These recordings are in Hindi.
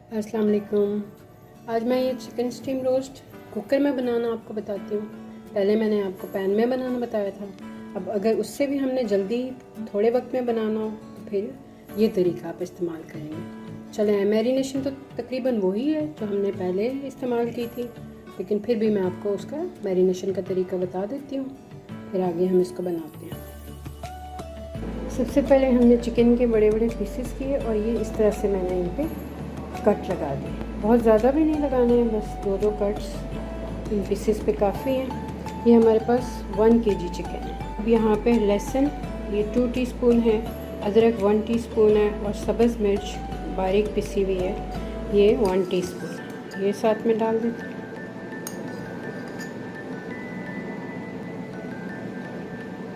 अस्सलाम वालेकुम। आज मैं ये चिकन स्टीम रोस्ट कुकर में बनाना आपको बताती हूँ। पहले मैंने आपको पैन में बनाना बताया था। अब अगर उससे भी हमने जल्दी थोड़े वक्त में बनाना हो तो फिर ये तरीका आप इस्तेमाल करेंगे। चलें, मैरिनेशन तो तकरीबन वही है जो हमने पहले इस्तेमाल की थी, लेकिन फिर भी मैं आपको उसका मैरिनेशन का तरीका बता देती हूँ, फिर आगे हम इसको बनाते हैं। सबसे पहले हमने चिकन के बड़े बड़े पीसेस किए और ये इस तरह से मैंने इन पे कट लगा दिए। बहुत ज़्यादा भी नहीं लगाने हैं, बस दो कट्स इन पीसेस पे काफ़ी हैं। ये हमारे पास 1 kg चिकन है। अब यहाँ पे लहसुन ये 2 टीस्पून है, अदरक 1 टीस्पून है और सब्ज़ मिर्च बारीक पिसी हुई है ये 1 टीस्पून। ये साथ में डाल देते हैं।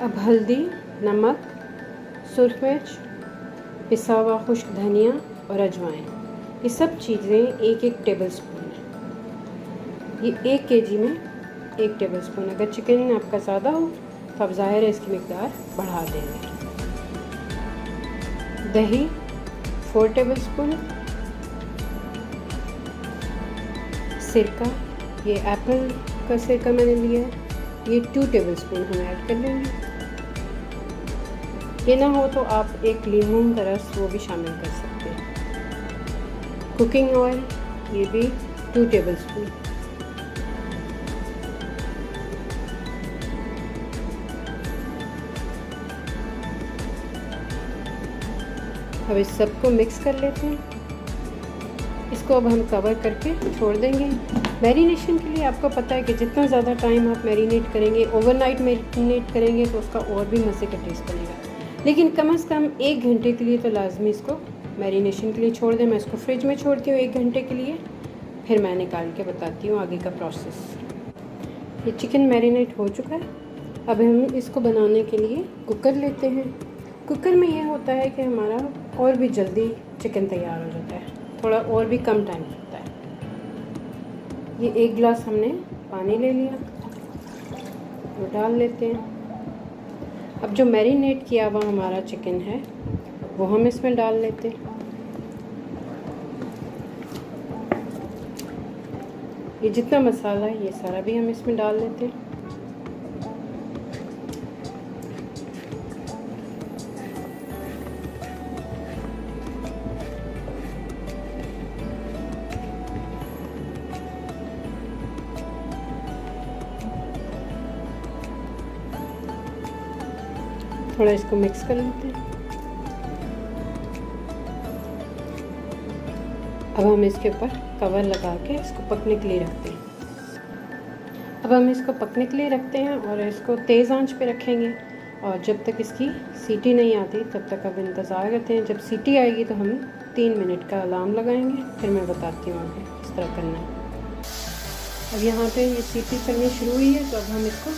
अब हल्दी, नमक, सुरख मिर्च, पिसा हुआ खुश्क धनिया और अजवाइन, ये सब चीज़ें 1-1 टेबल स्पून है। ये 1 kg में 1 टेबल स्पून। अगर चिकन आपका ज़्यादा हो तो आप ज़ाहिर है इसकी मिकदार बढ़ा देंगे। दही 4 टेबल स्पून, सिरका ये एप्पल का सिरका मैंने लिया है, ये 2 टेबल स्पून हम ऐड कर लेंगे। ये ना हो तो आप 1 लीमन का रस वो भी शामिल कर सकते हैं। कुकिंग ऑयल ये भी 2 टेबल स्पून। अब इस सबको मिक्स कर लेते हैं। इसको अब हम कवर करके छोड़ देंगे। मैरिनेशन के लिए आपको पता है कि जितना ज़्यादा टाइम आप मैरिनेट करेंगे, ओवरनाइट मैरिनेट करेंगे तो उसका और भी मज़े का टेस्ट बनेगा, लेकिन कम से कम 1 घंटे के लिए तो लाजमी इसको मैरिनेशन के लिए छोड़ दें। मैं इसको फ्रिज में छोड़ती हूँ 1 घंटे के लिए, फिर मैं निकाल के बताती हूँ आगे का प्रोसेस। ये चिकन मैरिनेट हो चुका है। अब हम इसको बनाने के लिए कुकर लेते हैं। कुकर में ये होता है कि हमारा और भी जल्दी चिकन तैयार हो जाता है, थोड़ा और भी कम टाइम लगता है। ये 1 गिलास हमने पानी ले लिया, वो डाल लेते हैं। अब जो मैरिनेट किया हुआ हमारा चिकन है वो हम इसमें डाल लेते हैं। ये जितना मसाला है ये सारा भी हम इसमें डाल लेते हैं। थोड़ा इसको मिक्स कर लेते हैं। अब हम इसके ऊपर कवर लगा के इसको पकने के लिए रखते हैं। अब हम इसको पकने के लिए रखते हैं और इसको तेज़ आंच पे रखेंगे, और जब तक इसकी सीटी नहीं आती तब तक अब इंतज़ार करते हैं। जब सीटी आएगी तो हम 3 मिनट का अलार्म लगाएंगे, फिर मैं बताती हूँ आगे किस तरह करना है। अब यहाँ पे ये सीटी चलनी शुरू हुई है, तो अब हम इसको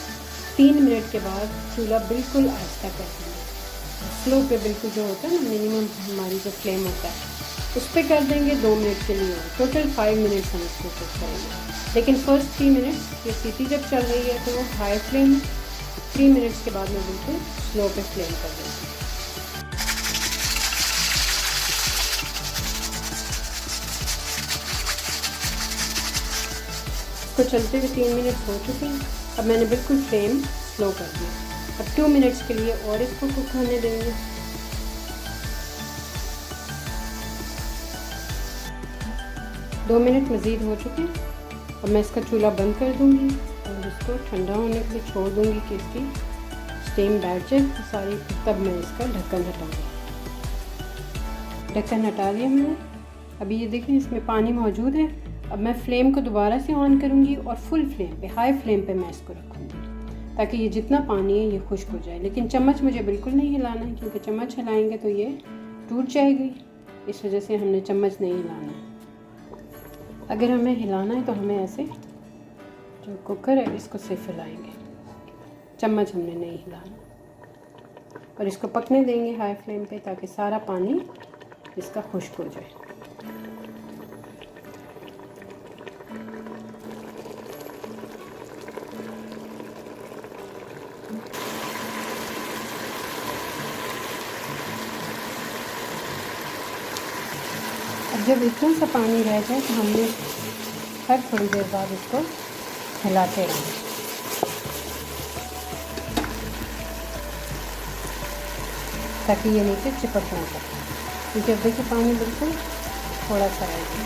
3 मिनट के बाद चूल्हा बिल्कुल आहिस्ता कर देंगे। स्लो पे बिल्कुल जो होता है ना, मिनिमम हमारी जो फ्लेम होता है उस पर कर देंगे 2 मिनट के लिए। टोटल 5 मिनट्स हम इसको कुक करेंगे, लेकिन फर्स्ट 3 मिनट्स ये सीटी जब चल रही है तो वो हाई फ्लेम, 3 मिनट्स के बाद में बिल्कुल स्लो पे फ्लेम कर देंगे। इसको चलते हुए 3 मिनट हो चुके हैं। अब मैंने बिल्कुल फ्लेम स्लो कर दिया। अब 2 मिनट्स के लिए और इसको कुक होने देंगे। 2 मिनट मज़ीद हो चुके हैं। अब मैं इसका चूल्हा बंद कर दूंगी और इसको ठंडा होने के लिए छोड़ दूंगी कि इसकी स्टीम बैठ जाए सारी। तब मैं इसका ढक्कन हटाऊंगी। ढक्कन हटा लिया मैंने। अभी ये देखें इसमें पानी मौजूद है। अब मैं फ्लेम को दोबारा से ऑन करूंगी और फुल फ्लेम पे, हाई फ्लेम पे मैं इसको रखूंगी, ताकि ये जितना पानी है ये खुश्क हो जाए। लेकिन चम्मच मुझे बिल्कुल नहीं हिलाना है, क्योंकि चम्मच हिलाएंगे तो ये टूट जाएगी, इस वजह से हमने चम्मच नहीं हिलाना है। अगर हमें हिलाना है तो हमें ऐसे जो कुकर है इसको सिर्फ हिलाएंगे, चम्मच हमने नहीं हिलाना। और इसको पकने देंगे हाई फ्लेम पे, ताकि सारा पानी इसका खुश्क हो जाए। अब अब जब इतना सा पानी रह जाए तो हमने हर थोड़ी देर बाद इसको हिलाते रहें, ताकि ये नीचे चिपक ना सके। क्योंकि अब देखिए पानी बिल्कुल थोड़ा सा रहेगा।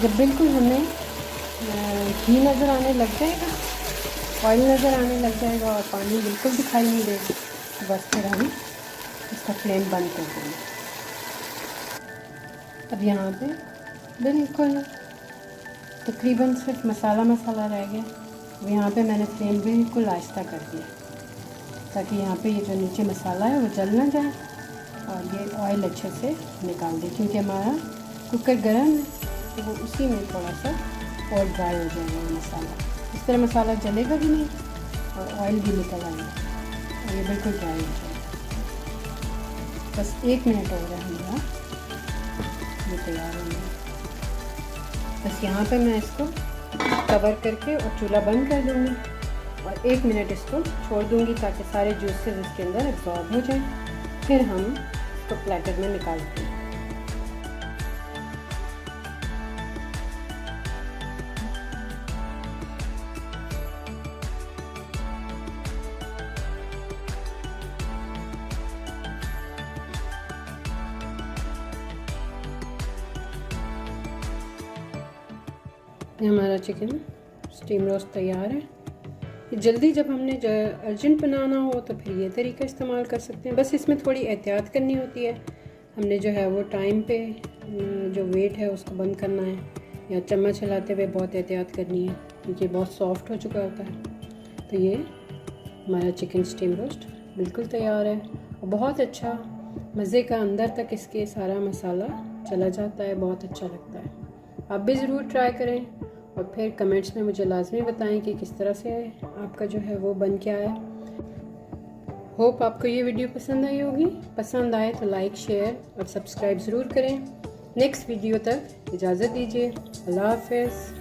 जब बिल्कुल हमें घी नज़र आने लग जाएगा, ऑयल नज़र आने लग जाएगा और पानी बिल्कुल दिखाई नहीं देगा, तो बस फिर हम इसका फ्लेम बंद कर देंगे। अब यहाँ पे बिल्कुल तकरीबन सिर्फ मसाला रह गया। अब यहाँ पे मैंने फ्लेम बिल्कुल आहिस्ता कर दिया, ताकि यहाँ पे ये जो नीचे मसाला है वो जल ना जाए और ये ऑयल अच्छे से निकाल दे। क्योंकि हमारा कुकर गर्म है तो वो उसी में थोड़ा सा और ड्राई हो जाएगा ये मसाला। इस तरह मसाला जलेगा भी नहीं और ऑयल भी निकल आएगा और ये बिल्कुल ड्राई हो जाएगा। बस 1 मिनट हो रहा है हमारा, ये तैयार हो गया। बस यहाँ पे मैं इसको कवर करके और चूल्हा बंद कर दूँगी और 1 मिनट इसको छोड़ दूँगी ताकि सारे जूसेस इसके अंदर एब्जॉर्ब हो जाए। फिर हम इसको प्लेटर में निकालते हैं। ये हमारा चिकन स्टीम रोस्ट तैयार है। जल्दी जब हमने अर्जेंट बनाना हो तो फिर ये तरीका इस्तेमाल कर सकते हैं। बस इसमें थोड़ी एहतियात करनी होती है। हमने जो है वो टाइम पे जो वेट है उसको बंद करना है या चम्मच हिलाते हुए बहुत एहतियात करनी है, क्योंकि बहुत सॉफ्ट हो चुका होता है। तो ये हमारा चिकन स्टीम रोस्ट बिल्कुल तैयार है और बहुत अच्छा मज़े का अंदर तक इसके सारा मसाला चला जाता है, बहुत अच्छा लगता है। आप भी ज़रूर ट्राई करें और फिर कमेंट्स में मुझे लाजमी बताएं कि किस तरह से आपका जो है वो बन के आया। होप आपको ये वीडियो पसंद आई होगी। पसंद आए तो लाइक, शेयर और सब्सक्राइब ज़रूर करें। नेक्स्ट वीडियो तक इजाज़त दीजिए। अल्लाह हाफ़िज़।